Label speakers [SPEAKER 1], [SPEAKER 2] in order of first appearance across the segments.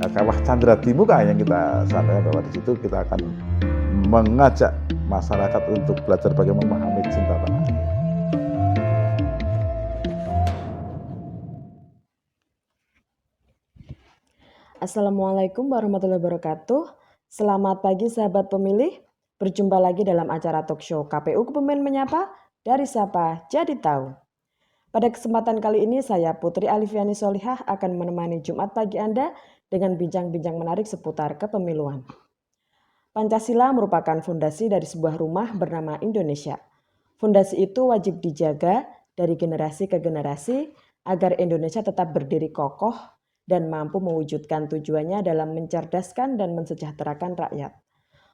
[SPEAKER 1] Kawah Candra di Muka yang kita sampaikan bahwa di situ kita akan mengajak masyarakat untuk belajar bagaimana memahami cinta tanah.
[SPEAKER 2] Assalamualaikum warahmatullahi wabarakatuh. Selamat pagi sahabat pemilih. Berjumpa lagi dalam acara talk show KPU Kebumen Menyapa dari Sapa Jadi Tahu. Pada kesempatan kali ini saya Putri Alifiani Solihah akan menemani Jumat pagi Anda dengan bincang-bincang menarik seputar kepemiluan. Pancasila merupakan fondasi dari sebuah rumah bernama Indonesia. Fondasi itu wajib dijaga dari generasi ke generasi agar Indonesia tetap berdiri kokoh dan mampu mewujudkan tujuannya dalam mencerdaskan dan mensejahterakan rakyat.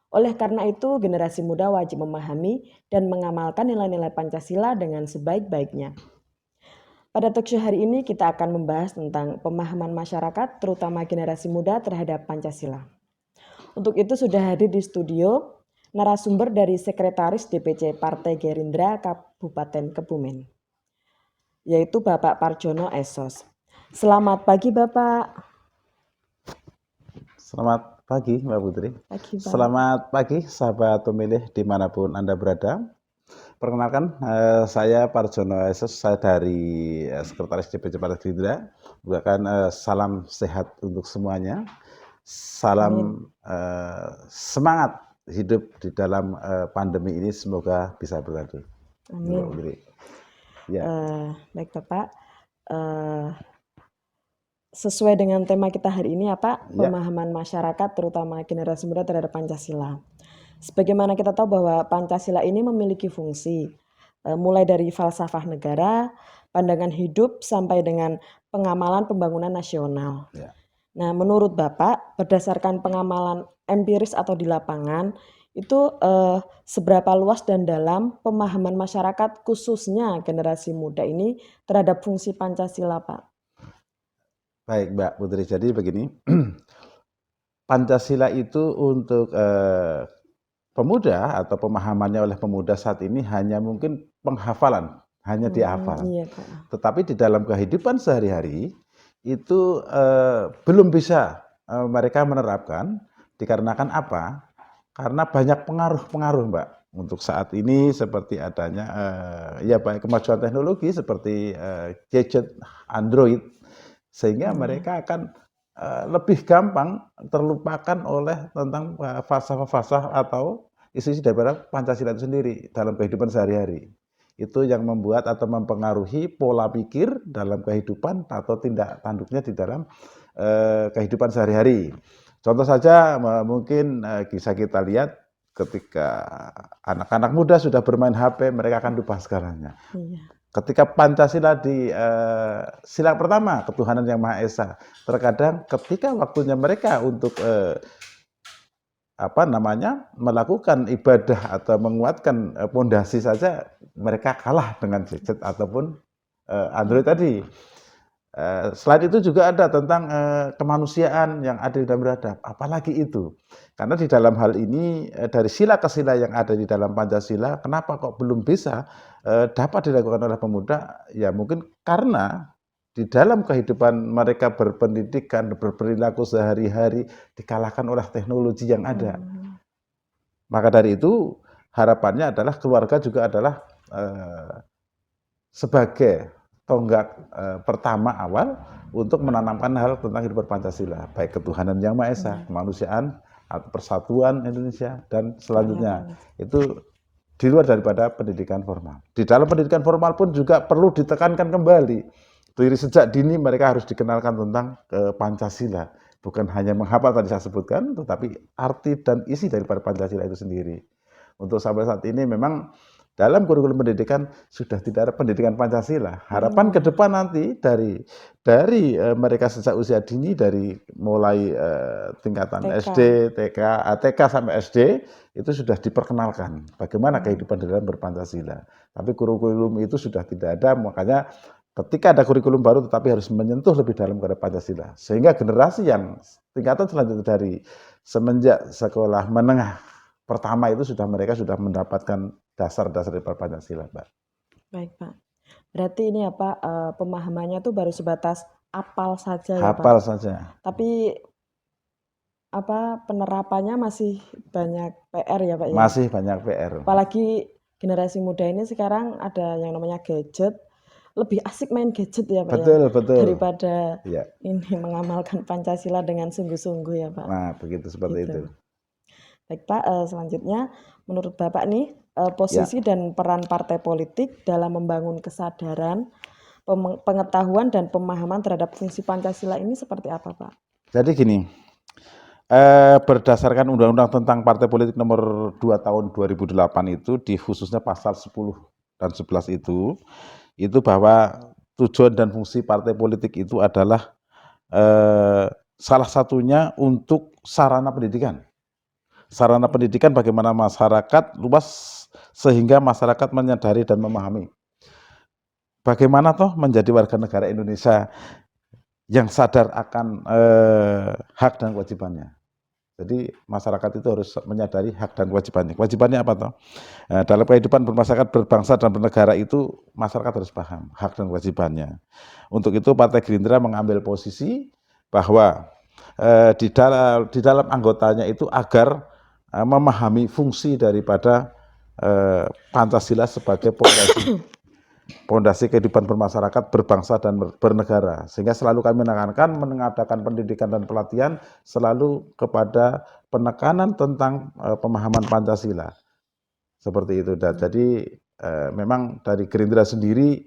[SPEAKER 2] Oleh karena itu, generasi muda wajib memahami dan mengamalkan nilai-nilai Pancasila dengan sebaik-baiknya. Pada talk show hari ini kita akan membahas tentang pemahaman masyarakat, terutama generasi muda terhadap Pancasila. Untuk itu sudah hadir di studio narasumber dari Sekretaris DPC Partai Gerindra Kabupaten Kebumen, yaitu Bapak Parjono Esos. Selamat pagi Bapak.
[SPEAKER 1] Selamat pagi Mbak Putri.
[SPEAKER 2] Pagi, Pak.
[SPEAKER 1] Selamat pagi sahabat pemilih dimanapun Anda berada. Perkenalkan, saya Parjono Esos, saya dari Sekretaris DPC Partai Gerindra. Bukan salam sehat untuk semuanya. Salam semangat hidup di dalam pandemi ini, semoga bisa berlalu.
[SPEAKER 2] Amin.
[SPEAKER 1] Ya.
[SPEAKER 2] Baik Bapak, sesuai dengan tema kita hari ini Pak, pemahaman masyarakat terutama generasi muda terhadap Pancasila. Sebagaimana kita tahu bahwa Pancasila ini memiliki fungsi mulai dari falsafah negara, pandangan hidup sampai dengan pengamalan pembangunan nasional.
[SPEAKER 1] Ya.
[SPEAKER 2] Nah, menurut Bapak, berdasarkan pengamalan empiris atau di lapangan, itu seberapa luas dan dalam pemahaman masyarakat khususnya generasi muda ini terhadap fungsi Pancasila, Pak?
[SPEAKER 1] Baik, Mbak Putri. Jadi begini, Pancasila itu untuk pemuda atau pemahamannya oleh pemuda saat ini hanya mungkin penghafalan, hanya dihafal.
[SPEAKER 2] Iya, Pak.
[SPEAKER 1] Tetapi di dalam kehidupan sehari-hari itu belum bisa mereka menerapkan, dikarenakan apa? Karena banyak pengaruh-pengaruh, Mbak. Untuk saat ini seperti adanya ya baik kemajuan teknologi seperti gadget Android, sehingga mereka akan lebih gampang terlupakan oleh tentang falsafah-falsafah atau isi-isi daripada Pancasila itu sendiri dalam kehidupan sehari-hari. Itu yang membuat atau mempengaruhi pola pikir dalam kehidupan atau tindak tanduknya di dalam kehidupan sehari-hari. Contoh saja mungkin bisa kita lihat ketika anak-anak muda sudah bermain HP, mereka akan lupa segalanya.
[SPEAKER 2] Iya.
[SPEAKER 1] Ketika Pancasila di sila pertama, ketuhanan yang Maha Esa, terkadang ketika waktunya mereka untuk melakukan ibadah atau menguatkan pondasi saja, mereka kalah dengan gadget ataupun Android tadi. Selain itu juga ada tentang kemanusiaan yang adil dan beradab, apalagi itu. Karena di dalam hal ini dari sila ke sila yang ada di dalam Pancasila, kenapa kok belum bisa dapat dilakukan oleh pemuda? Ya mungkin karena di dalam kehidupan mereka berpendidikan, berperilaku sehari-hari dikalahkan oleh teknologi yang ada. Maka dari itu harapannya adalah keluarga juga adalah sebagai tonggak pertama awal untuk menanamkan hal tentang kehidupan Pancasila, baik ketuhanan yang Maha Esa, kemanusiaan, atau persatuan Indonesia, dan selanjutnya. Itu di luar daripada pendidikan formal. Di dalam pendidikan formal pun juga perlu ditekankan kembali. Dari sejak dini mereka harus dikenalkan tentang Pancasila. Bukan hanya menghafal tadi saya sebutkan, tetapi arti dan isi daripada Pancasila itu sendiri. Untuk sampai saat ini memang dalam kurikulum pendidikan sudah tidak ada pendidikan Pancasila. Harapan ke depan nanti dari mereka sejak usia dini, dari mulai tingkatan SD, TK sampai SD, itu sudah diperkenalkan bagaimana kehidupan dalam berpancasila. Tapi kurikulum itu sudah tidak ada, makanya ketika ada kurikulum baru tetapi harus menyentuh lebih dalam kepada Pancasila. Sehingga generasi yang tingkatan selanjutnya dari semenjak sekolah menengah pertama itu mereka sudah mendapatkan dasar-dasar dari Pancasila, Pak.
[SPEAKER 2] Baik, Pak. Berarti ini pemahamannya tuh baru sebatas apal saja ya, Pak?
[SPEAKER 1] Hafal saja.
[SPEAKER 2] Tapi penerapannya masih banyak PR ya Pak ya.
[SPEAKER 1] Masih banyak PR.
[SPEAKER 2] Apalagi generasi muda ini sekarang ada yang namanya gadget, lebih asik main gadget ya Pak ya,
[SPEAKER 1] Betul, betul.
[SPEAKER 2] daripada
[SPEAKER 1] Ya.
[SPEAKER 2] ini mengamalkan Pancasila dengan sungguh-sungguh ya Pak.
[SPEAKER 1] Nah, begitu seperti
[SPEAKER 2] Gitu.
[SPEAKER 1] itu.
[SPEAKER 2] Baik Pak, selanjutnya menurut Bapak nih
[SPEAKER 1] Ya.
[SPEAKER 2] posisi dan peran partai politik dalam membangun kesadaran, pengetahuan dan pemahaman terhadap fungsi Pancasila ini seperti apa Pak?
[SPEAKER 1] Jadi gini, berdasarkan Undang-Undang tentang Partai Politik nomor 2 tahun 2008 itu, di khususnya pasal 10 dan 11 itu bahwa tujuan dan fungsi partai politik itu adalah salah satunya untuk sarana pendidikan. Sarana pendidikan bagaimana masyarakat luas sehingga masyarakat menyadari dan memahami bagaimana toh menjadi warga negara Indonesia yang sadar akan hak dan kewajibannya. Jadi masyarakat itu harus menyadari hak dan kewajibannya. Kewajibannya apa toh? Dalam kehidupan bermasyarakat, berbangsa dan bernegara itu masyarakat harus paham hak dan kewajibannya. Untuk itu Partai Gerindra mengambil posisi bahwa di dalam anggotanya itu agar memahami fungsi daripada Pancasila sebagai pondasi kehidupan bermasyarakat, berbangsa dan bernegara. Sehingga selalu kami menekankan mengadakan pendidikan dan pelatihan selalu kepada penekanan tentang pemahaman Pancasila. Seperti itu. Jadi memang dari Gerindra sendiri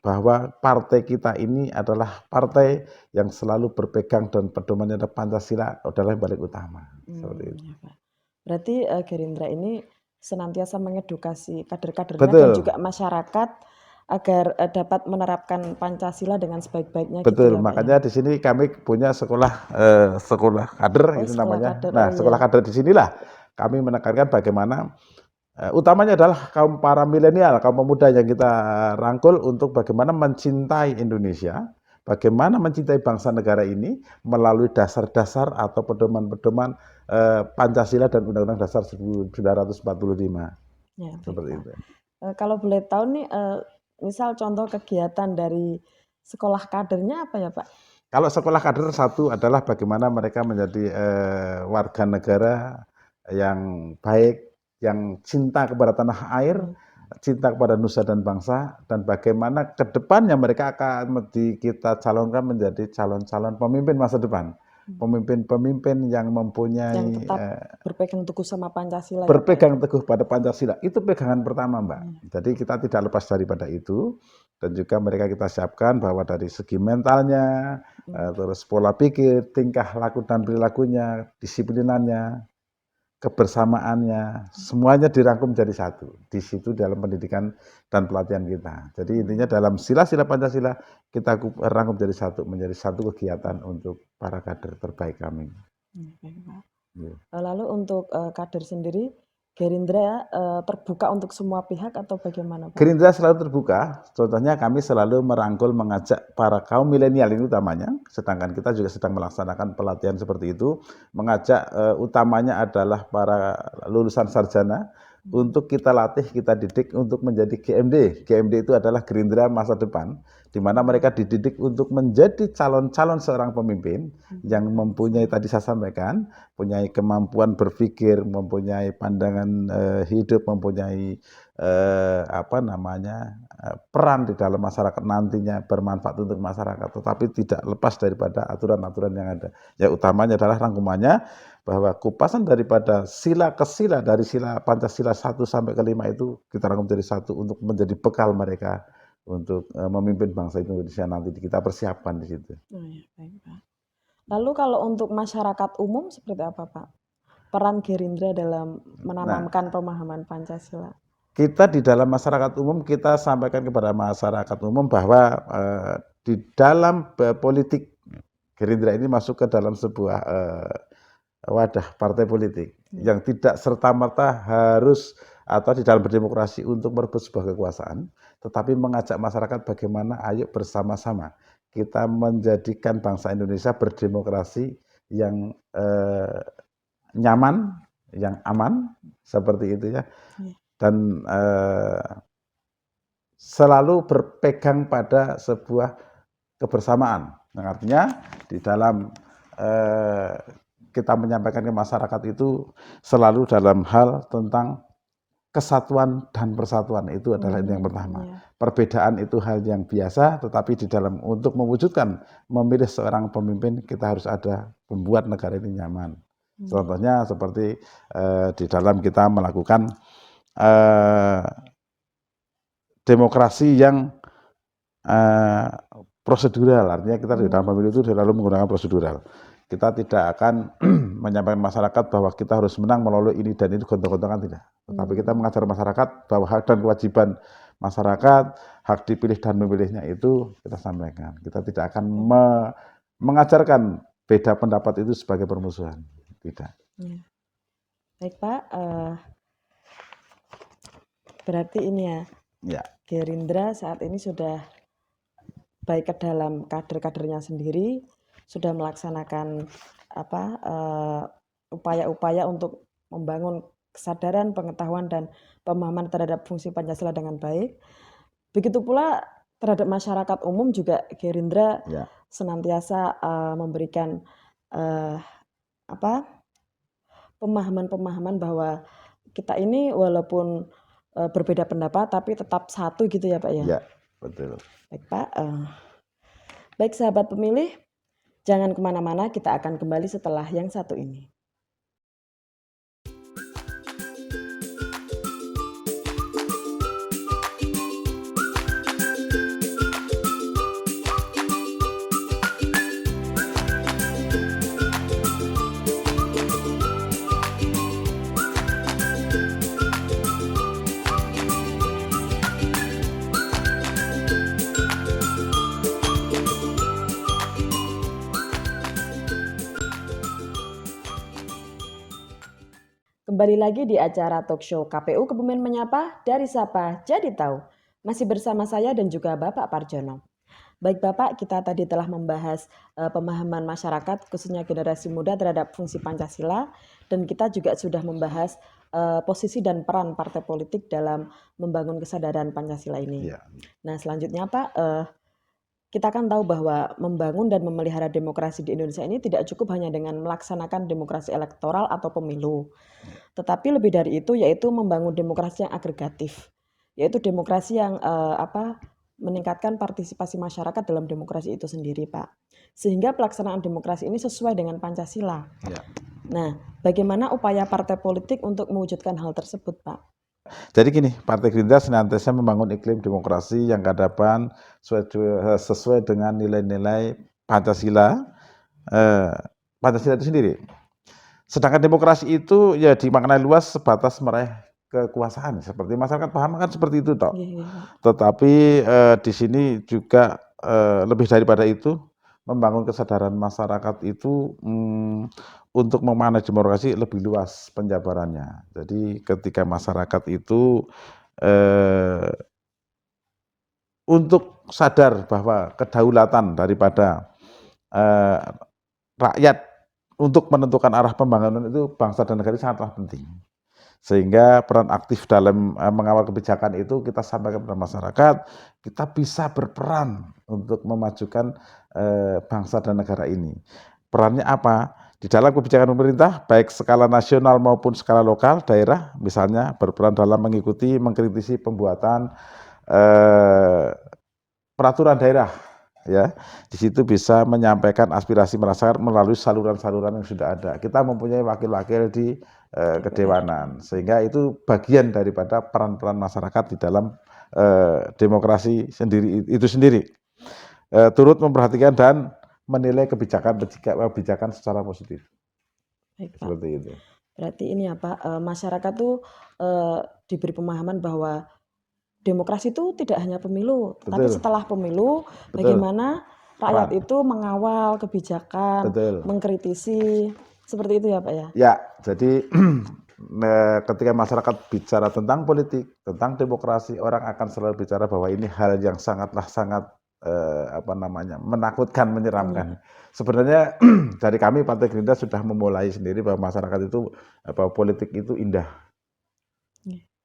[SPEAKER 1] bahwa partai kita ini adalah partai yang selalu berpegang dan pedomannya adalah Pancasila adalah yang paling utama. Seperti itu.
[SPEAKER 2] Ya, Pak. Berarti Gerindra ini senantiasa mengedukasi kader-kadernya dan
[SPEAKER 1] Betul.
[SPEAKER 2] juga masyarakat agar dapat menerapkan Pancasila dengan sebaik-baiknya
[SPEAKER 1] Betul,
[SPEAKER 2] gitu ya Pak
[SPEAKER 1] makanya
[SPEAKER 2] ya.
[SPEAKER 1] di sini kami punya sekolah kader itu
[SPEAKER 2] sekolah
[SPEAKER 1] namanya.
[SPEAKER 2] kader,
[SPEAKER 1] Nah, sekolah kader di sinilah kami menekankan bagaimana utamanya adalah kaum para milenial, kaum pemuda yang kita rangkul untuk bagaimana mencintai Indonesia, bagaimana mencintai bangsa negara ini melalui dasar-dasar atau pedoman-pedoman Pancasila dan Undang-Undang Dasar 1945.
[SPEAKER 2] Ya,
[SPEAKER 1] Seperti
[SPEAKER 2] baik,
[SPEAKER 1] itu.
[SPEAKER 2] Pak. Kalau boleh tahu nih, misal contoh kegiatan dari sekolah kadernya apa ya Pak?
[SPEAKER 1] Kalau sekolah kader satu adalah bagaimana mereka menjadi warga negara yang baik, yang cinta kepada tanah air, cinta kepada nusa dan bangsa, dan bagaimana ke depannya mereka akan kita calonkan menjadi calon-calon pemimpin masa depan. Pemimpin-pemimpin yang mempunyai
[SPEAKER 2] yang tetap berpegang teguh sama Pancasila.
[SPEAKER 1] Berpegang teguh pada Pancasila, itu pegangan pertama Mbak. Jadi kita tidak lepas daripada itu, dan juga mereka kita siapkan bahwa dari segi mentalnya, terus pola pikir, tingkah laku dan perilakunya, disiplinannya, kebersamaannya, semuanya dirangkum jadi satu. Di situ dalam pendidikan dan pelatihan kita. Jadi intinya dalam sila-sila Pancasila kita rangkum jadi satu, menjadi satu kegiatan untuk para kader terbaik kami.
[SPEAKER 2] Lalu untuk kader sendiri, Gerindra terbuka untuk semua pihak atau bagaimana Pak?
[SPEAKER 1] Gerindra selalu terbuka, contohnya kami selalu merangkul mengajak para kaum milenial ini utamanya, sedangkan kita juga sedang melaksanakan pelatihan seperti itu, mengajak utamanya adalah para lulusan sarjana, untuk kita latih, kita didik untuk menjadi GMD. GMD itu adalah Gerindra masa depan, di mana mereka dididik untuk menjadi calon-calon seorang pemimpin yang mempunyai, tadi saya sampaikan, mempunyai kemampuan berpikir, mempunyai pandangan hidup, mempunyai peran di dalam masyarakat nantinya, bermanfaat untuk masyarakat, tetapi tidak lepas daripada aturan-aturan yang ada. Ya utamanya adalah rangkumannya bahwa kupasan daripada sila ke sila, dari sila Pancasila 1 sampai ke 5 itu kita rangkum jadi satu untuk menjadi bekal mereka untuk memimpin bangsa Indonesia nanti, kita persiapkan di situ.
[SPEAKER 2] Baik, Pak. Lalu kalau untuk masyarakat umum seperti apa Pak? Peran Gerindra dalam menanamkan pemahaman Pancasila.
[SPEAKER 1] Kita di dalam masyarakat umum, kita sampaikan kepada masyarakat umum bahwa di dalam politik, Gerindra ini masuk ke dalam sebuah wadah partai politik yang tidak serta-merta harus atau di dalam berdemokrasi untuk merebut sebuah kekuasaan, tetapi mengajak masyarakat bagaimana ayo bersama-sama kita menjadikan bangsa Indonesia berdemokrasi yang nyaman, yang aman, seperti itu ya. Dan selalu berpegang pada sebuah kebersamaan. Artinya di dalam kita menyampaikan ke masyarakat itu selalu dalam hal tentang kesatuan dan persatuan. Itu adalah yang pertama.
[SPEAKER 2] Iya.
[SPEAKER 1] Perbedaan itu hal yang biasa, tetapi di dalam untuk mewujudkan memilih seorang pemimpin, kita harus ada membuat negara ini nyaman. Contohnya seperti di dalam kita melakukan demokrasi yang prosedural, artinya kita di dalam pemilu itu selalu menggunakan prosedural. Kita tidak akan menyampaikan masyarakat bahwa kita harus menang melalui ini dan itu gontong-gontongan, tidak. Tetapi kita mengajar masyarakat bahwa hak dan kewajiban masyarakat, hak dipilih dan memilihnya itu kita sampaikan. Kita tidak akan mengajarkan beda pendapat itu sebagai permusuhan, tidak.
[SPEAKER 2] Ya. Baik Pak, berarti ini
[SPEAKER 1] Ya.
[SPEAKER 2] Gerindra saat ini sudah baik ke dalam kader-kadernya sendiri, sudah melaksanakan upaya-upaya untuk membangun kesadaran, pengetahuan, dan pemahaman terhadap fungsi Pancasila dengan baik. Begitu pula terhadap masyarakat umum juga Gerindra senantiasa memberikan pemahaman-pemahaman bahwa kita ini walaupun berbeda pendapat tapi tetap satu gitu ya Pak ya?
[SPEAKER 1] Ya, betul.
[SPEAKER 2] Baik Pak, baik sahabat pemilih, jangan kemana-mana, kita akan kembali setelah yang satu ini. Kembali lagi di acara talkshow KPU Kebumen Menyapa dari Sapa Jadi Tahu. Masih bersama saya dan juga Bapak Parjono. Baik Bapak, kita tadi telah membahas pemahaman masyarakat khususnya generasi muda terhadap fungsi Pancasila, dan kita juga sudah membahas posisi dan peran partai politik dalam membangun kesadaran Pancasila ini. Nah selanjutnya Pak, kita kan tahu bahwa membangun dan memelihara demokrasi di Indonesia ini tidak cukup hanya dengan melaksanakan demokrasi elektoral atau pemilu. Tetapi lebih dari itu yaitu membangun demokrasi yang agregatif. Yaitu demokrasi yang meningkatkan partisipasi masyarakat dalam demokrasi itu sendiri, Pak. Sehingga pelaksanaan demokrasi ini sesuai dengan Pancasila. Nah, bagaimana upaya partai politik untuk mewujudkan hal tersebut, Pak?
[SPEAKER 1] Jadi gini, Partai Gerindra senantiasa membangun iklim demokrasi yang kehadapan sesuai dengan nilai-nilai Pancasila, Pancasila itu sendiri. Sedangkan demokrasi itu ya dimaknai luas sebatas meraih kekuasaan, seperti masyarakat paham kan seperti itu toh. Tetapi di sini juga lebih daripada itu, membangun kesadaran masyarakat itu untuk memanage demokrasi lebih luas penjabarannya. Jadi ketika masyarakat itu untuk sadar bahwa kedaulatan daripada rakyat untuk menentukan arah pembangunan itu bangsa dan negara sangatlah penting. Sehingga peran aktif dalam mengawal kebijakan itu kita sampaikan kepada masyarakat, kita bisa berperan untuk memajukan bangsa dan negara ini. Perannya apa? Di dalam kebijakan pemerintah, baik skala nasional maupun skala lokal, daerah, misalnya berperan dalam mengikuti, mengkritisi pembuatan peraturan daerah, ya. Di situ bisa menyampaikan aspirasi masyarakat melalui saluran-saluran yang sudah ada. Kita mempunyai wakil-wakil di kedewanan, sehingga itu bagian daripada peran-peran masyarakat di dalam demokrasi itu sendiri. Turut memperhatikan dan menilai kebijakan secara positif.
[SPEAKER 2] Baik, Pak.
[SPEAKER 1] Seperti itu.
[SPEAKER 2] Berarti ini ya Pak, masyarakat tuh diberi pemahaman bahwa demokrasi itu tidak hanya pemilu, tapi setelah pemilu bagaimana rakyat itu mengawal kebijakan, mengkritisi, seperti itu ya Pak ya? Ya,
[SPEAKER 1] jadi ketika masyarakat bicara tentang politik, tentang demokrasi, orang akan selalu bicara bahwa ini hal yang sangat menakutkan, menyeramkan. Sebenarnya dari kami Partai Gerindra sudah memulai sendiri bahwa masyarakat itu bahwa politik itu indah,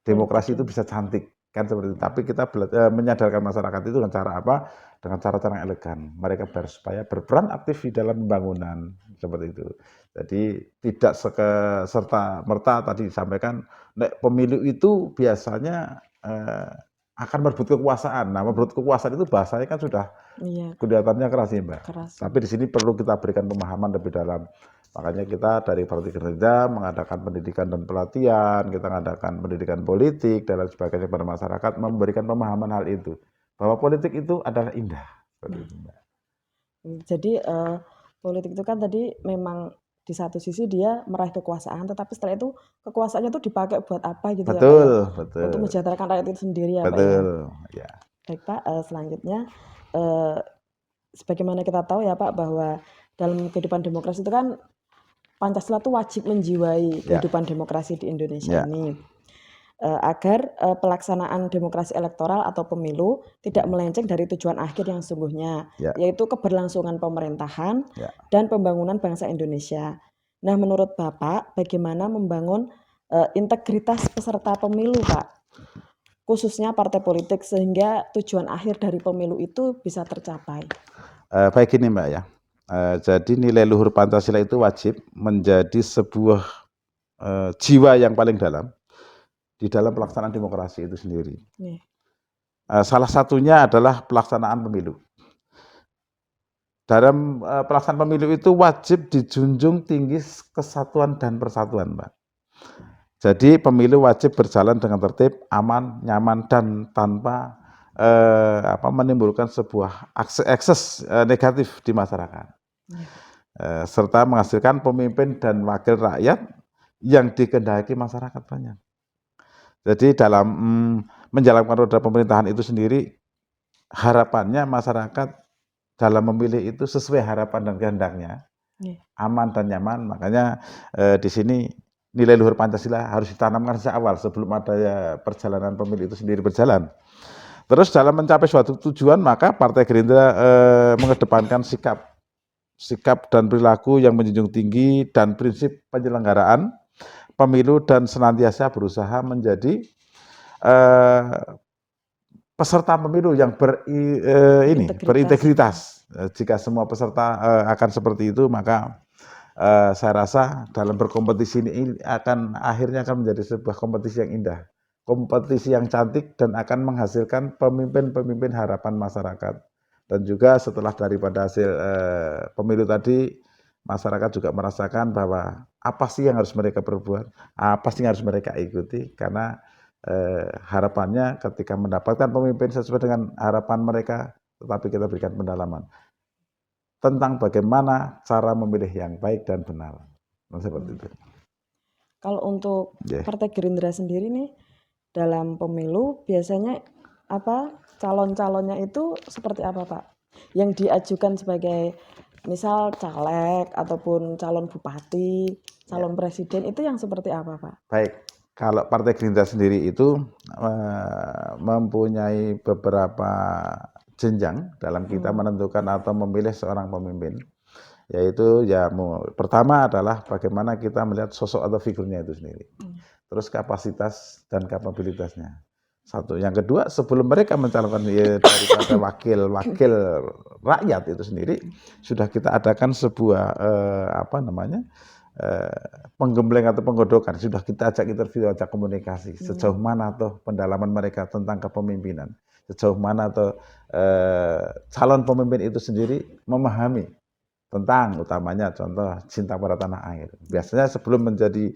[SPEAKER 1] demokrasi itu bisa cantik. kan seperti itu. Tapi kita menyadarkan masyarakat itu dengan cara apa? Dengan cara-cara yang elegan. Mereka supaya berperan aktif di dalam pembangunan seperti itu. Jadi tidak serta merta tadi disampaikan, pemilu itu biasanya akan merebut kekuasaan. Nah, merebut kekuasaan itu bahasanya kan sudah kelihatannya keras ya, Mbak. Tapi di sini perlu kita berikan pemahaman lebih dalam. Makanya kita dari Partai Gerindra mengadakan pendidikan dan pelatihan, kita mengadakan pendidikan politik dan lain sebagainya kepada masyarakat, memberikan pemahaman hal itu. Bahwa politik itu adalah indah.
[SPEAKER 2] Jadi politik itu kan tadi memang di satu sisi dia meraih kekuasaan, tetapi setelah itu kekuasaannya itu dipakai buat apa gitu
[SPEAKER 1] betul,
[SPEAKER 2] ya Pak ya?
[SPEAKER 1] Betul.
[SPEAKER 2] Untuk mensejahterakan rakyat itu sendiri ya
[SPEAKER 1] betul,
[SPEAKER 2] Pak ya. Baik Pak, selanjutnya sebagaimana kita tahu ya Pak bahwa dalam kehidupan demokrasi itu kan Pancasila itu wajib menjiwai kehidupan demokrasi di Indonesia ini. Agar pelaksanaan demokrasi elektoral atau pemilu tidak melenceng dari tujuan akhir yang sesungguhnya, yaitu keberlangsungan pemerintahan dan pembangunan bangsa Indonesia. Nah, menurut Bapak, bagaimana membangun integritas peserta pemilu, Pak? Khususnya partai politik, sehingga tujuan akhir dari pemilu itu bisa tercapai.
[SPEAKER 1] Baik ini Mbak ya. Jadi nilai luhur Pancasila itu wajib menjadi sebuah jiwa yang paling dalam di dalam pelaksanaan demokrasi itu sendiri. Salah satunya adalah pelaksanaan pemilu. Dalam pelaksanaan pemilu itu wajib dijunjung tinggi kesatuan dan persatuan, Mbak. Jadi pemilu wajib berjalan dengan tertib, aman, nyaman, dan tanpa menimbulkan sebuah ekses negatif di masyarakat. Serta menghasilkan pemimpin dan wakil rakyat yang dikehendaki masyarakat banyak. Jadi dalam menjalankan roda pemerintahan itu sendiri, harapannya masyarakat dalam memilih itu sesuai harapan dan kehendaknya, aman dan nyaman. Makanya di sini nilai luhur Pancasila harus ditanamkan sejak awal sebelum ada perjalanan pemilu itu sendiri berjalan. Terus dalam mencapai suatu tujuan, maka Partai Gerindra mengedepankan sikap dan perilaku yang menjunjung tinggi dan prinsip penyelenggaraan pemilu dan senantiasa berusaha menjadi peserta pemilu yang berintegritas. Jika semua peserta akan seperti itu, maka saya rasa dalam berkompetisi ini akhirnya akan menjadi sebuah kompetisi yang indah, kompetisi yang cantik, dan akan menghasilkan pemimpin-pemimpin harapan masyarakat. Dan juga setelah daripada hasil pemilu tadi, masyarakat juga merasakan bahwa apa sih yang harus mereka perbuat, apa sih yang harus mereka ikuti, karena harapannya ketika mendapatkan pemimpin sesuai dengan harapan mereka, tetapi kita berikan pendalaman tentang bagaimana cara memilih yang baik dan benar. Seperti itu.
[SPEAKER 2] Kalau untuk Partai Gerindra sendiri nih, dalam pemilu biasanya calon-calonnya itu seperti apa Pak? Yang diajukan sebagai misal caleg ataupun calon bupati, calon presiden, itu yang seperti apa Pak?
[SPEAKER 1] Baik, kalau Partai Gerindra sendiri itu mempunyai beberapa jenjang dalam kita menentukan atau memilih seorang pemimpin. Yaitu pertama adalah bagaimana kita melihat sosok atau figurnya itu sendiri. Terus kapasitas dan kapabilitasnya. Satu. Yang kedua, sebelum mereka mencalonkan daripada wakil rakyat itu sendiri, sudah kita adakan sebuah penggembleng atau penggodokan. Sudah kita ajak interview, ajak komunikasi. Sejauh mana tuh pendalaman mereka tentang kepemimpinan. Sejauh mana tuh calon pemimpin itu sendiri memahami tentang utamanya contoh cinta pada tanah air. Biasanya sebelum menjadi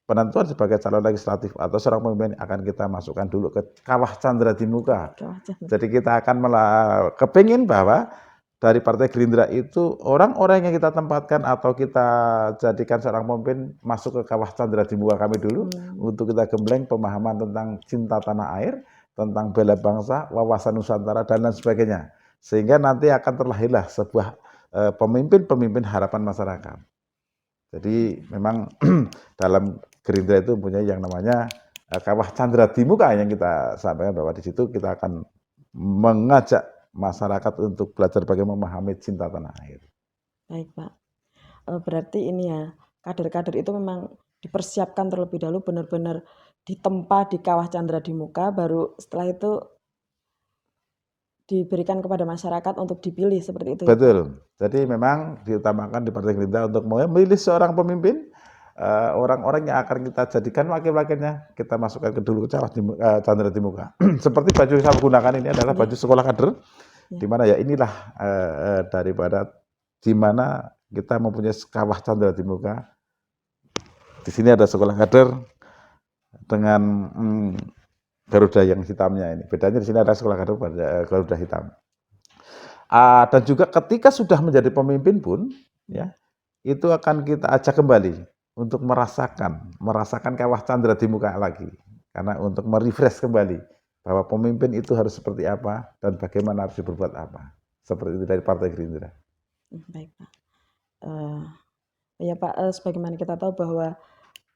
[SPEAKER 1] penentuan sebagai calon legislatif atau seorang pemimpin akan kita masukkan dulu ke kawah candra di muka. Jadi kita akan kepingin bahwa dari Partai Gerindra itu orang-orang yang kita tempatkan atau kita jadikan seorang pemimpin masuk ke kawah candra di muka kami dulu untuk kita gembleng pemahaman tentang cinta tanah air, tentang bela bangsa, wawasan Nusantara dan lain sebagainya. Sehingga nanti akan terlahirlah sebuah pemimpin-pemimpin harapan masyarakat. Jadi memang dalam Gerindra itu punya yang namanya kawah candra di muka yang kita sampaikan bahwa di situ kita akan mengajak masyarakat untuk belajar bagaimana memahami cinta tanah air.
[SPEAKER 2] Baik Pak, berarti ini ya kader-kader itu memang dipersiapkan terlebih dahulu benar-benar ditempa di Kawah Chandra di Muka, baru setelah itu diberikan kepada masyarakat untuk dipilih seperti itu ya Pak?
[SPEAKER 1] Betul. Jadi memang diutamakan di Partai Gerindra untuk memilih seorang pemimpin, orang-orang yang akan kita jadikan wakil-wakilnya, kita masukkan ke dulu ke Chandra di Muka. Seperti baju yang saya gunakan ini adalah baju sekolah kader, di mana ya inilah daripada di mana kita mempunyai Kawah Chandra di Muka. Di sini ada sekolah kader dengan Garuda yang hitamnya ini. Bedanya di sini ada sekolah kader pada Garuda hitam. Dan juga ketika sudah menjadi pemimpin pun, ya itu akan kita ajak kembali untuk merasakan Kawah Chandra di Muka lagi, karena untuk merefresh kembali bahwa pemimpin itu harus seperti apa dan bagaimana harus berbuat apa, seperti itu dari Partai Gerindra.
[SPEAKER 2] Baik Pak. Ya Pak, sebagaimana kita tahu bahwa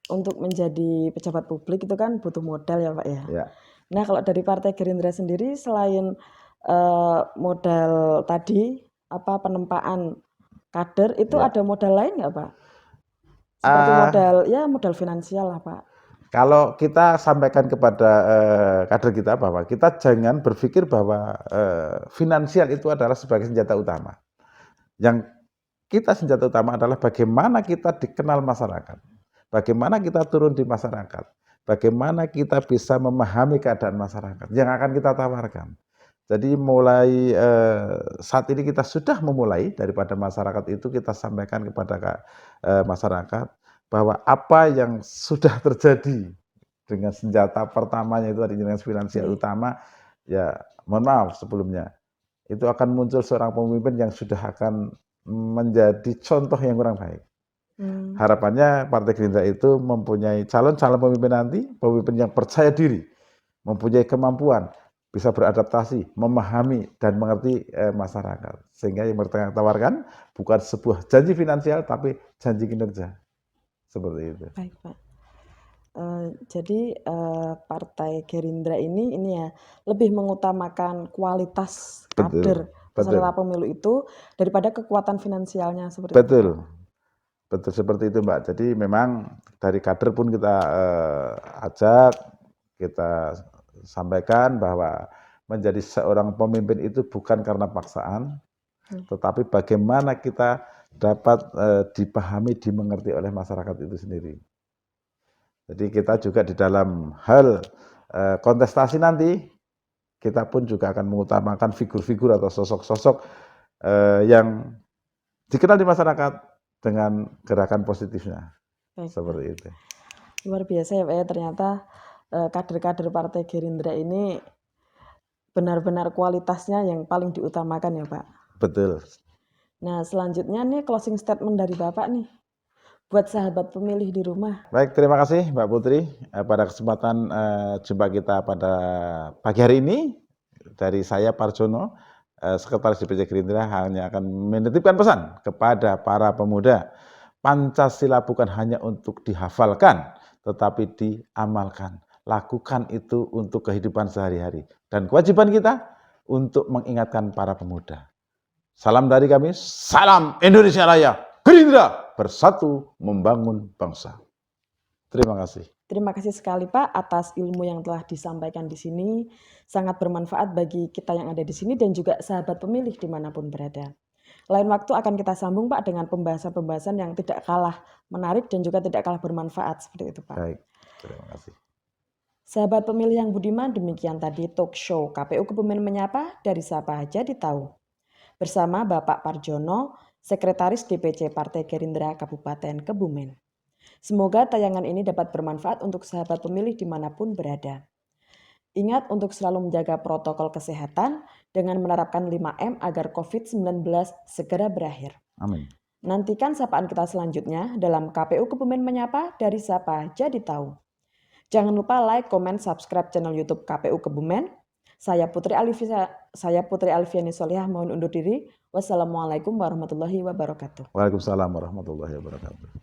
[SPEAKER 2] untuk menjadi pejabat publik itu kan butuh modal ya Pak ya.
[SPEAKER 1] Ya.
[SPEAKER 2] Nah kalau dari Partai Gerindra sendiri selain modal tadi penempaan kader itu ada modal lain nggak Pak? Seperti modal finansial lah Pak.
[SPEAKER 1] Kalau kita sampaikan kepada kader kita bahwa kita jangan berpikir bahwa finansial itu adalah sebagai senjata utama. Yang kita senjata utama adalah bagaimana kita dikenal masyarakat, bagaimana kita turun di masyarakat, bagaimana kita bisa memahami keadaan masyarakat yang akan kita tawarkan. Jadi mulai saat ini kita sudah memulai daripada masyarakat itu kita sampaikan kepada masyarakat bahwa apa yang sudah terjadi dengan senjata pertamanya itu dengan finansial utama, ya mohon maaf sebelumnya, itu akan muncul seorang pemimpin yang sudah akan menjadi contoh yang kurang baik. Harapannya Partai Gerindra itu mempunyai calon-calon pemimpin nanti, pemimpin yang percaya diri, mempunyai kemampuan, bisa beradaptasi, memahami dan mengerti masyarakat. Sehingga yang mereka tawarkan bukan sebuah janji finansial, tapi janji kinerja. Seperti itu.
[SPEAKER 2] Baik Pak. Jadi Partai Gerindra ini ya lebih mengutamakan kualitas kader peserta pemilu itu daripada kekuatan finansialnya seperti itu.
[SPEAKER 1] Betul seperti itu Mbak. Jadi memang dari kader pun kita ajak, kita sampaikan bahwa menjadi seorang pemimpin itu bukan karena paksaan, tetapi bagaimana kita dapat dipahami, dimengerti oleh masyarakat itu sendiri. Jadi kita juga di dalam hal kontestasi nanti, kita pun juga akan mengutamakan figur-figur atau sosok-sosok yang dikenal di masyarakat dengan gerakan positifnya. Baik, seperti itu.
[SPEAKER 2] Luar biasa ya Pak ya, ternyata kader-kader Partai Gerindra ini benar-benar kualitasnya yang paling diutamakan ya Pak.
[SPEAKER 1] Betul.
[SPEAKER 2] Nah selanjutnya nih closing statement dari Bapak nih buat sahabat pemilih di rumah.
[SPEAKER 1] Baik, terima kasih Mbak Putri pada kesempatan jumpa kita pada pagi hari ini. Dari saya Parjono, Sekretaris DPC Gerindra, hanya akan menitipkan pesan kepada para pemuda. Pancasila bukan hanya untuk dihafalkan, tetapi diamalkan. Lakukan itu untuk kehidupan sehari-hari. Dan kewajiban kita untuk mengingatkan para pemuda. Salam dari kami, salam Indonesia Raya, Gerindra bersatu membangun bangsa. Terima kasih.
[SPEAKER 2] Terima kasih sekali Pak atas ilmu yang telah disampaikan di sini. Sangat bermanfaat bagi kita yang ada di sini dan juga sahabat pemilih dimanapun berada. Lain waktu akan kita sambung Pak dengan pembahasan-pembahasan yang tidak kalah menarik dan juga tidak kalah bermanfaat seperti itu Pak.
[SPEAKER 1] Baik, terima kasih.
[SPEAKER 2] Sahabat pemilih yang budiman, demikian tadi talk show KPU Kebumen Menyapa dari Sapa Jadi Tahu. Bersama Bapak Parjono, Sekretaris DPC Partai Gerindra Kabupaten Kebumen. Semoga tayangan ini dapat bermanfaat untuk sahabat pemilih dimanapun berada. Ingat untuk selalu menjaga protokol kesehatan dengan menerapkan 5M agar COVID-19 segera berakhir.
[SPEAKER 1] Amin.
[SPEAKER 2] Nantikan sapaan kita selanjutnya dalam KPU Kebumen Menyapa dari Sapa Jadi Tahu. Jangan lupa like, komen, subscribe channel YouTube KPU Kebumen. Saya Putri Alfiani Solihah mohon undur diri. Wassalamualaikum warahmatullahi wabarakatuh.
[SPEAKER 1] Waalaikumsalam warahmatullahi wabarakatuh.